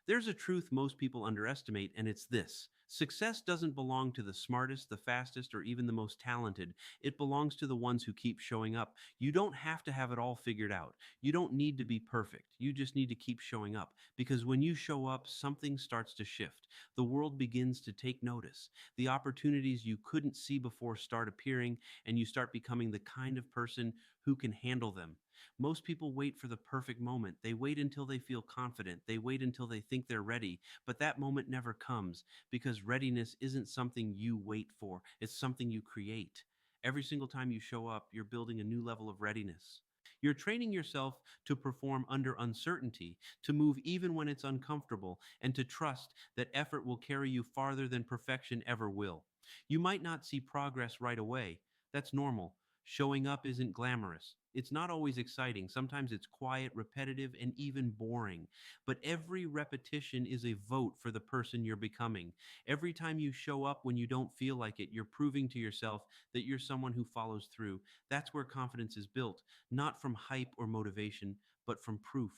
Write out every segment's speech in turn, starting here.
There's a truth most people underestimate, and it's this: success doesn't belong to the smartest, the fastest, or even the most talented. It belongs to the ones who keep showing up. You don't have to have it all figured out. You don't need to be perfect. You just need to keep showing up. Because when you show up, something starts to shift. The world begins to take notice. The opportunities you couldn't see before start appearing, and you start becoming the kind of person who can handle them. Most people wait for the perfect moment. They wait until they feel confident. They wait until they think they're ready. But that moment never comes because readiness isn't something you wait for, it's something you create. Every single time you show up, you're building a new level of readiness. You're training yourself to perform under uncertainty, to move even when it's uncomfortable, and to trust that effort will carry you farther than perfection ever will. You might not see progress right away. That's normal. Showing up isn't glamorous. It's not always exciting. Sometimes it's quiet, repetitive, and even boring. But every repetition is a vote for the person you're becoming. Every time you show up when you don't feel like it, you're proving to yourself that you're someone who follows through. That's where confidence is built, not from hype or motivation, but from proof,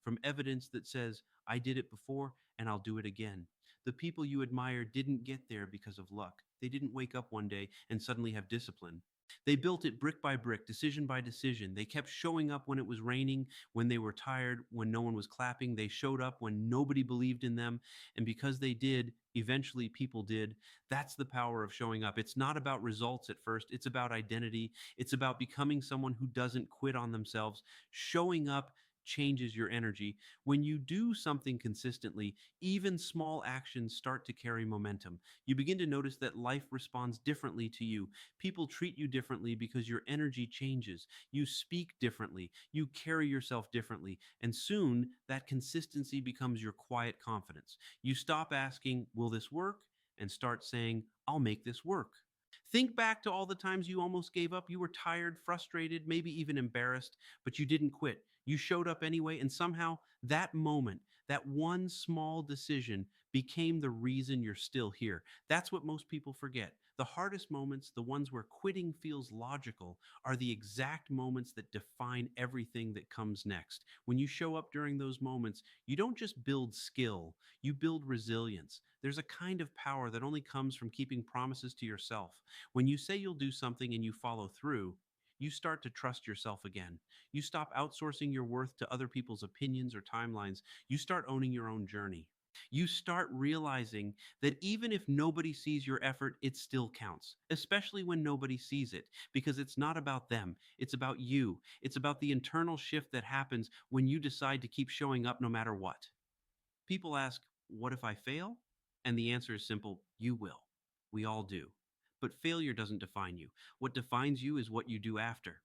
from evidence that says, I did it before and I'll do it again. The people you admire didn't get there because of luck. They didn't wake up one day and suddenly have discipline. They built it brick by brick, decision by decision. They kept showing up when it was raining, when they were tired, when no one was clapping. They showed up when nobody believed in them. And because they did, eventually people did. That's the power of showing up. It's not about results at first, it's about identity. It's about becoming someone who doesn't quit on themselves. Showing up changes your energy. When you do something consistently, even small actions start to carry momentum. You begin to notice that life responds differently to you. People treat you differently because your energy changes. You speak differently. You carry yourself differently. And soon that consistency becomes your quiet confidence. You stop asking, will this work? And start saying, I'll make this work. Think back to all the times you almost gave up. You were tired, frustrated, maybe even embarrassed, but you didn't quit. You showed up anyway, and somehow that moment, that one small decision became the reason you're still here. That's what most people forget. The hardest moments, the ones where quitting feels logical, are the exact moments that define everything that comes next. When you show up during those moments, you don't just build skill, you build resilience. There's a kind of power that only comes from keeping promises to yourself. When you say you'll do something and you follow through, you start to trust yourself again. You stop outsourcing your worth to other people's opinions or timelines. You start owning your own journey. You start realizing that even if nobody sees your effort, it still counts, especially when nobody sees it, because it's not about them. It's about you. It's about the internal shift that happens when you decide to keep showing up no matter what. People ask, what if I fail? And the answer is simple: you will. We all do. But failure doesn't define you. What defines you is what you do after.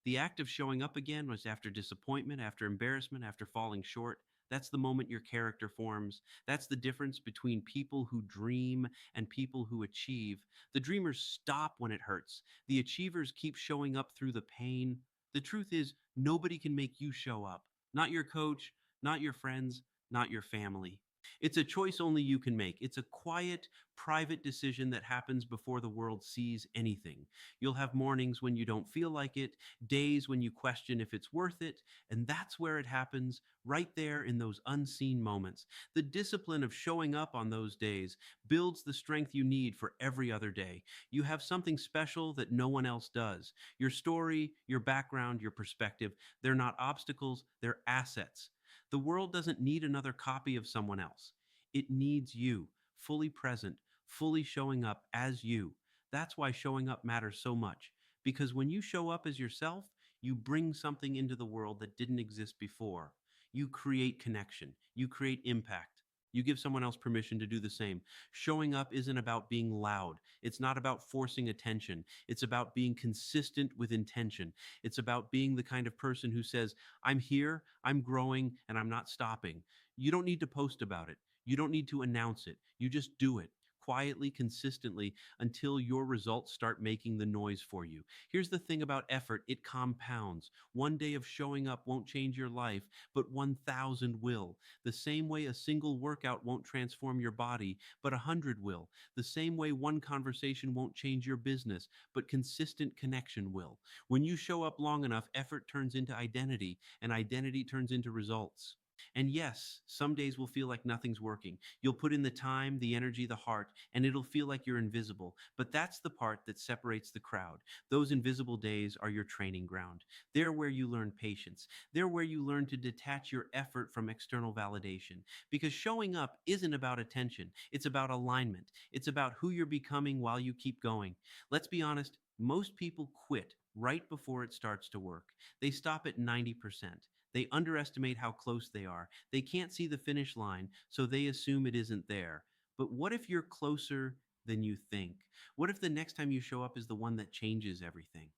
The act of showing up again was after disappointment, after embarrassment, after falling short. That's the moment your character forms. That's the difference between people who dream and people who achieve. The dreamers stop when it hurts. The achievers keep showing up through the pain. The truth is, nobody can make you show up. Not your coach, not your friends, not your family. It's a choice only you can make. It's a quiet, private decision that happens before the world sees anything. You'll have mornings when you don't feel like it, days when you question if it's worth it, and that's where it happens, right there in those unseen moments. The discipline of showing up on those days builds the strength you need for every other day. You have something special that no one else does. Your story, your background, your perspective, they're not obstacles, they're assets. The world doesn't need another copy of someone else. It needs you, fully present, fully showing up as you. That's why showing up matters so much. Because when you show up as yourself, you bring something into the world that didn't exist before. You create connection, you create impact. You give someone else permission to do the same. Showing up isn't about being loud. It's not about forcing attention. It's about being consistent with intention. It's about being the kind of person who says, I'm here, I'm growing, and I'm not stopping. You don't need to post about it. You don't need to announce it. You just do it quietly, consistently, until your results start making the noise for you. Here's the thing about effort: it compounds. One day of showing up won't change your life, but 1,000 will. The same way a single workout won't transform your body, but 100 will. The same way one conversation won't change your business, but consistent connection will. When you show up long enough, effort turns into identity, and identity turns into results. And yes, some days will feel like nothing's working. You'll put in the time, the energy, the heart, and it'll feel like you're invisible. But that's the part that separates the crowd. Those invisible days are your training ground. They're where you learn patience. They're where you learn to detach your effort from external validation. Because showing up isn't about attention, it's about alignment. It's about who you're becoming while you keep going. Let's be honest, most people quit right before it starts to work. They stop at 90%. They underestimate how close they are. They can't see the finish line, so they assume it isn't there. But what if you're closer than you think? What if the next time you show up is the one that changes everything?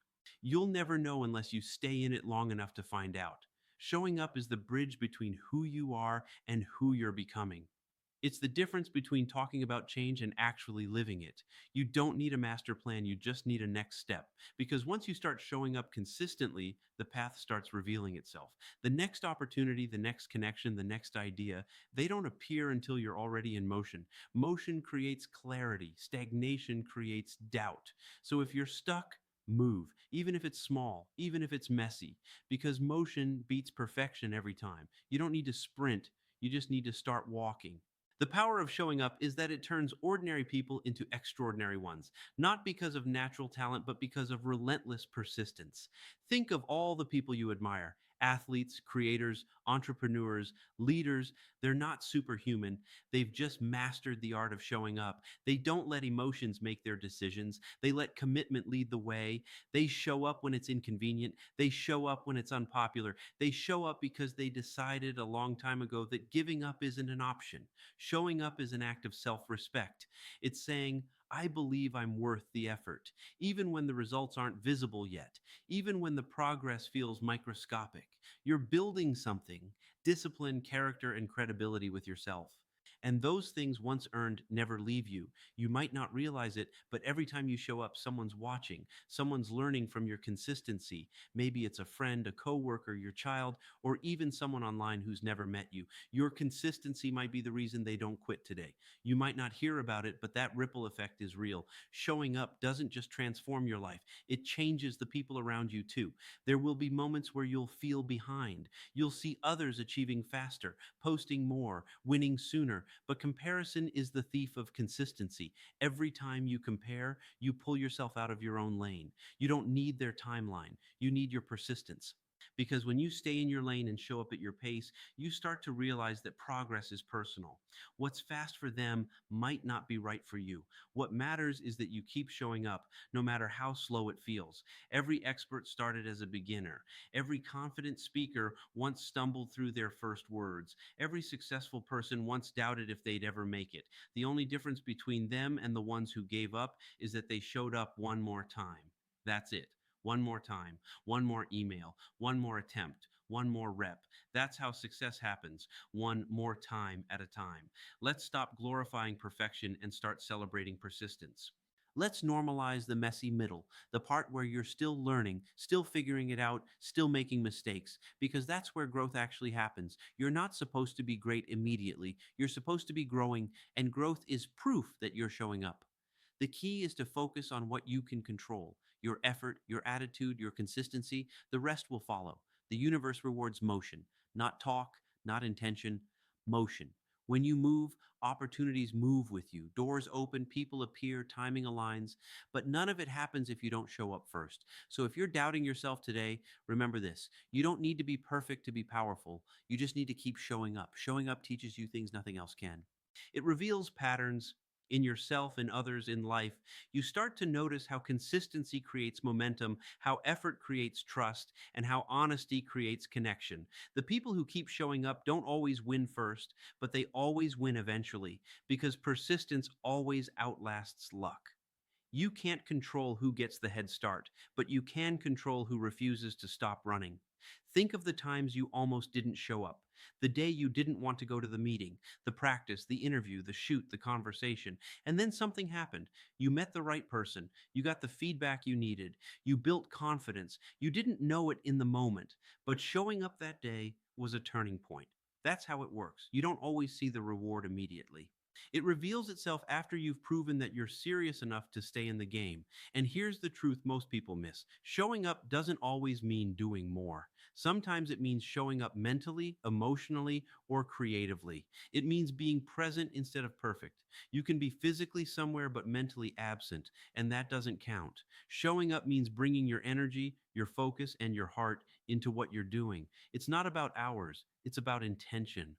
You'll never know unless you stay in it long enough to find out. Showing up is the bridge between who you are and who you're becoming. It's the difference between talking about change and actually living it. You don't need a master plan, you just need a next step. Because once you start showing up consistently, the path starts revealing itself. The next opportunity, the next connection, the next idea, they don't appear until you're already in motion. Motion creates clarity, stagnation creates doubt. So if you're stuck, move, even if it's small, even if it's messy, because motion beats perfection every time. You don't need to sprint, you just need to start walking. The power of showing up is that it turns ordinary people into extraordinary ones, not because of natural talent, but because of relentless persistence. Think of all the people you admire: athletes, creators, entrepreneurs, leaders. They're not superhuman. They've just mastered the art of showing up. They don't let emotions make their decisions, they let commitment lead the way. They show up when it's inconvenient, they show up when it's unpopular. They show up because they decided a long time ago that giving up isn't an option. Showing up is an act of self respect. It's saying, I believe I'm worth the effort, even when the results aren't visible yet, even when the progress feels microscopic. You're building something: discipline, character, and credibility with yourself. And those things, once earned, never leave you. You might not realize it, but every time you show up, someone's watching, someone's learning from your consistency. Maybe it's a friend, a coworker, your child, or even someone online who's never met you. Your consistency might be the reason they don't quit today. You might not hear about it, but that ripple effect is real. Showing up doesn't just transform your life, it changes the people around you too. There will be moments where you'll feel behind. You'll see others achieving faster, posting more, winning sooner. But comparison is the thief of consistency. Every time you compare, you pull yourself out of your own lane. You don't need their timeline, you need your persistence. Because when you stay in your lane and show up at your pace, you start to realize that progress is personal. What's fast for them might not be right for you. What matters is that you keep showing up, no matter how slow it feels. Every expert started as a beginner. Every confident speaker once stumbled through their first words. Every successful person once doubted if they'd ever make it. The only difference between them and the ones who gave up is that they showed up one more time. That's it. One more time, one more email, one more attempt, one more rep. That's how success happens, one more time at a time. Let's stop glorifying perfection and start celebrating persistence. Let's normalize the messy middle, the part where you're still learning, still figuring it out, still making mistakes, because that's where growth actually happens. You're not supposed to be great immediately. You're supposed to be growing, and growth is proof that you're showing up. The key is to focus on what you can control: your effort, your attitude, your consistency. The rest will follow. The universe rewards motion, not talk, not intention, motion. When you move, opportunities move with you. Doors open, people appear, timing aligns, but none of it happens if you don't show up first. So if you're doubting yourself today, remember this: you don't need to be perfect to be powerful. You just need to keep showing up. Showing up teaches you things nothing else can. It reveals patterns in yourself and others in life. You start to notice how consistency creates momentum, how effort creates trust, and how honesty creates connection. The people who keep showing up don't always win first, but they always win eventually, because persistence always outlasts luck. You can't control who gets the head start, but you can control who refuses to stop running. Think of the times you almost didn't show up. The day you didn't want to go to the meeting, the practice, the interview, the shoot, the conversation, and then something happened. You met the right person. You got the feedback you needed. You built confidence. You didn't know it in the moment, but showing up that day was a turning point. That's how it works. You don't always see the reward immediately. It reveals itself after you've proven that you're serious enough to stay in the game. And here's the truth most people miss: showing up doesn't always mean doing more. Sometimes it means showing up mentally, emotionally, or creatively. It means being present instead of perfect. You can be physically somewhere but mentally absent, and that doesn't count. Showing up means bringing your energy, your focus, and your heart into what you're doing. It's not about hours, it's about intention.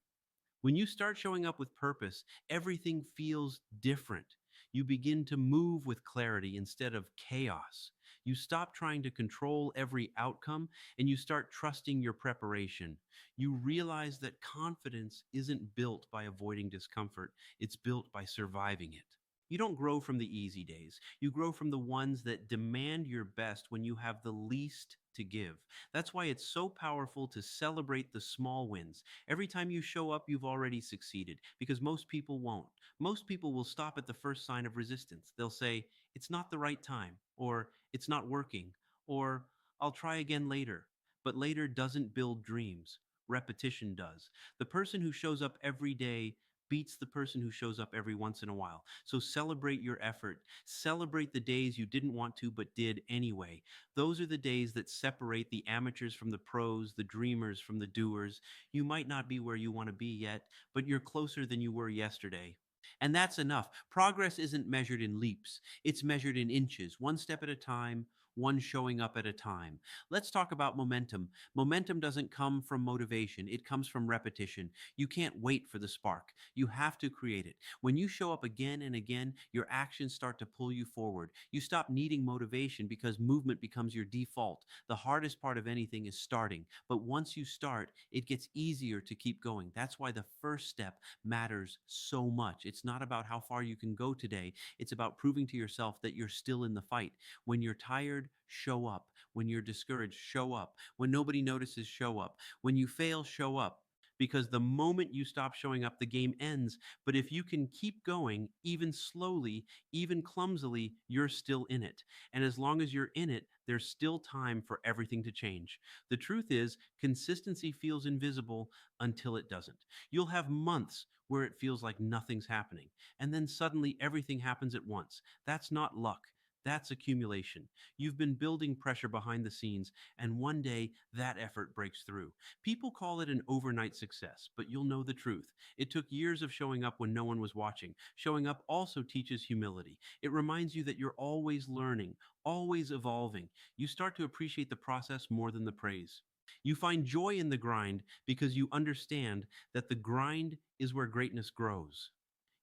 When you start showing up with purpose, everything feels different. You begin to move with clarity instead of chaos. You stop trying to control every outcome and you start trusting your preparation. You realize that confidence isn't built by avoiding discomfort, it's built by surviving it. You don't grow from the easy days. You grow from the ones that demand your best when you have the least to give. That's why it's so powerful to celebrate the small wins. Every time you show up, you've already succeeded because most people won't. Most people will stop at the first sign of resistance. They'll say, it's not the right time, or it's not working, or I'll try again later. But later doesn't build dreams. Repetition does. The person who shows up every day beats the person who shows up every once in a while. So celebrate your effort. Celebrate the days you didn't want to but did anyway. Those are the days that separate the amateurs from the pros, the dreamers from the doers. You might not be where you want to be yet, but you're closer than you were yesterday. And that's enough. Progress isn't measured in leaps, it's measured in inches, one step at a time, one showing up at a time. Let's talk about momentum. Momentum doesn't come from motivation, it comes from repetition. You can't wait for the spark. You have to create it. When you show up again and again, your actions start to pull you forward. You stop needing motivation because movement becomes your default. The hardest part of anything is starting, but once you start, it gets easier to keep going. That's why the first step matters so much. It's not about how far you can go today. It's about proving to yourself that you're still in the fight. When you're tired, show up. When you're discouraged, show up. When nobody notices, show up. When you fail, show up. Because the moment you stop showing up, the game ends. But if you can keep going, even slowly, even clumsily, you're still in it. And as long as you're in it, there's still time for everything to change. The truth is, consistency feels invisible until it doesn't. You'll have months where it feels like nothing's happening, and then suddenly everything happens at once. That's not luck. That's accumulation. You've been building pressure behind the scenes, and one day that effort breaks through. People call it an overnight success, but you'll know the truth. It took years of showing up when no one was watching. Showing up also teaches humility. It reminds you that you're always learning, always evolving. You start to appreciate the process more than the praise. You find joy in the grind because you understand that the grind is where greatness grows.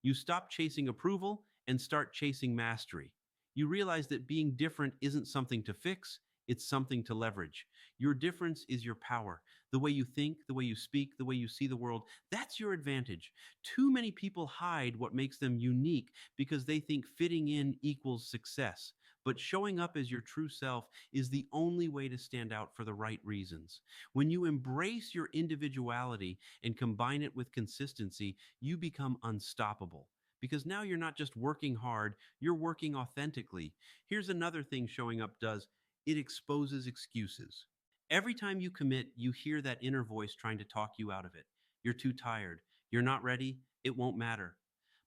You stop chasing approval and start chasing mastery. You realize that being different isn't something to fix, it's something to leverage. Your difference is your power. The way you think, the way you speak, the way you see the world, that's your advantage. Too many people hide what makes them unique because they think fitting in equals success. But showing up as your true self is the only way to stand out for the right reasons. When you embrace your individuality and combine it with consistency, you become unstoppable. Because now you're not just working hard, you're working authentically. Here's another thing showing up does: it exposes excuses. Every time you commit, you hear that inner voice trying to talk you out of it. You're too tired. You're not ready. It won't matter.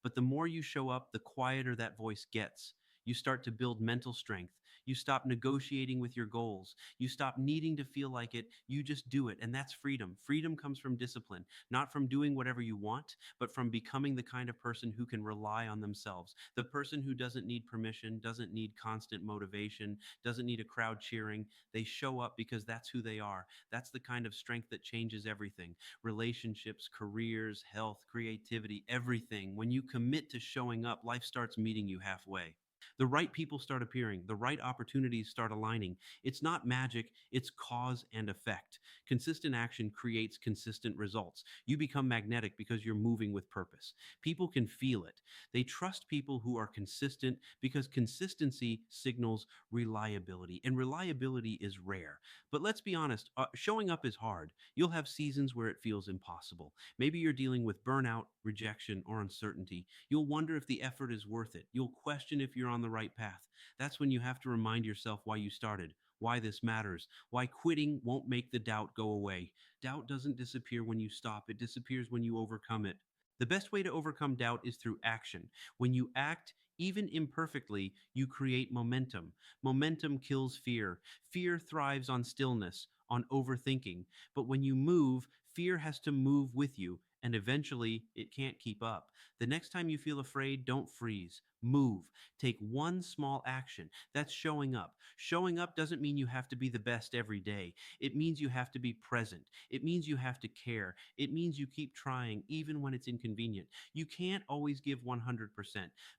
But the more you show up, the quieter that voice gets. You start to build mental strength. You stop negotiating with your goals. You stop needing to feel like it. You just do it. And that's freedom. Freedom comes from discipline, not from doing whatever you want, but from becoming the kind of person who can rely on themselves. The person who doesn't need permission, doesn't need constant motivation, doesn't need a crowd cheering. They show up because that's who they are. That's the kind of strength that changes everything: relationships, careers, health, creativity, everything. When you commit to showing up, life starts meeting you halfway. The right people start appearing, the right opportunities start aligning. It's not magic, it's cause and effect. Consistent action creates consistent results. You become magnetic because you're moving with purpose. People can feel it. They trust people who are consistent because consistency signals reliability, and reliability is rare. But let's be honest, showing up is hard. You'll have seasons where it feels impossible. Maybe you're dealing with burnout, rejection, or uncertainty. You'll wonder if the effort is worth it. You'll question if you're on the right path. That's when you have to remind yourself why you started, why this matters, why quitting won't make the doubt go away. Doubt doesn't disappear when you stop, it disappears when you overcome it. The best way to overcome doubt is through action. When you act, even imperfectly, you create momentum. Momentum kills fear. Fear thrives on stillness. on overthinking. But when you move, fear has to move with you, and eventually it can't keep up. The next time you feel afraid, don't freeze. Move. Take one small action. That's showing up. Showing up doesn't mean you have to be the best every day. It means you have to be present. It means you have to care. It means you keep trying even when it's inconvenient. You can't always give 100%,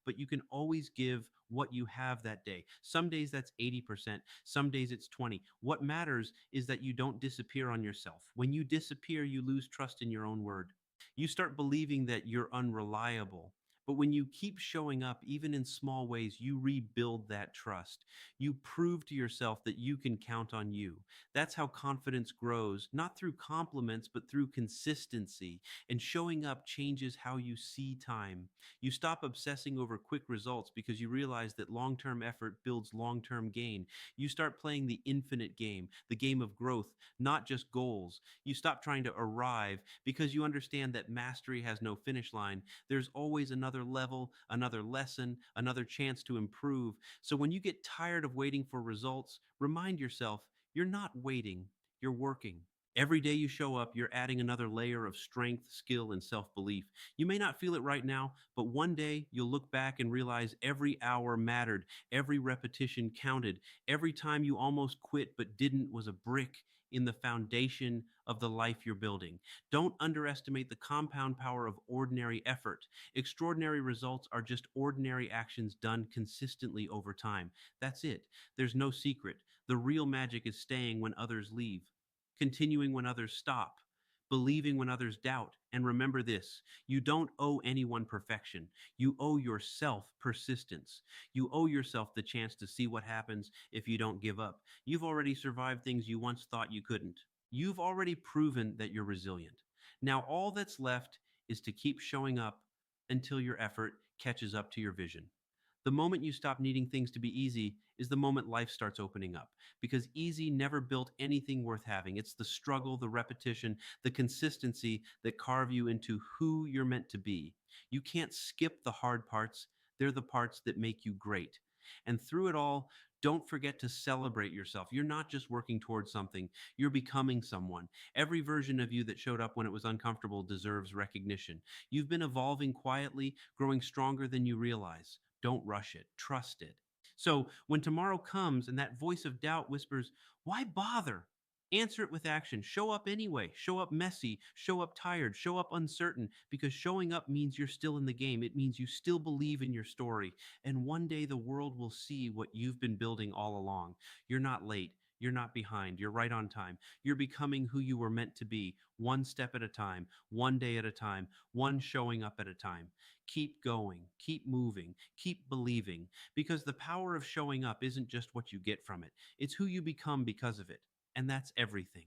but you can always give what you have that day. Some days that's 80%, some days it's 20. What matters is that you don't disappear on yourself. When you disappear, you lose trust in your own word. You start believing that you're unreliable. But when you keep showing up, even in small ways, you rebuild that trust. You prove to yourself that you can count on you. That's how confidence grows, not through compliments, but through consistency. And showing up changes how you see time. You stop obsessing over quick results because you realize that long term effort builds long term gain. You start playing the infinite game, the game of growth, not just goals. You stop trying to arrive because you understand that mastery has no finish line. There's always another level, another lesson, another chance to improve. So when you get tired of waiting for results, remind yourself you're not waiting, you're working. Every day you show up, you're adding another layer of strength, skill, and self belief. You may not feel it right now, but one day you'll look back and realize every hour mattered, every repetition counted, every time you almost quit but didn't was a brick in the foundation of the life you're building. Don't underestimate the compound power of ordinary effort. Extraordinary results are just ordinary actions done consistently over time. That's it. There's no secret. The real magic is staying when others leave, continuing when others stop, believing when others doubt. And remember this: you don't owe anyone perfection. You owe yourself persistence. You owe yourself the chance to see what happens if you don't give up. You've already survived things you once thought you couldn't. You've already proven that you're resilient. Now, all that's left is to keep showing up until your effort catches up to your vision. The moment you stop needing things to be easy is the moment life starts opening up, because easy never built anything worth having. It's the struggle, the repetition, the consistency that carve you into who you're meant to be. You can't skip the hard parts, they're the parts that make you great. And through it all, don't forget to celebrate yourself. You're not just working towards something, you're becoming someone. Every version of you that showed up when it was uncomfortable deserves recognition. You've been evolving quietly, growing stronger than you realize. Don't rush it, trust it. So when tomorrow comes and that voice of doubt whispers, why bother? Answer it with action. Show up anyway. Show up messy. Show up tired. Show up uncertain, because showing up means you're still in the game. It means you still believe in your story. And one day the world will see what you've been building all along. You're not late. You're not behind. You're right on time. You're becoming who you were meant to be, one step at a time, one day at a time, one showing up at a time. Keep going, keep moving, keep believing, because the power of showing up isn't just what you get from it, it's who you become because of it. And that's everything.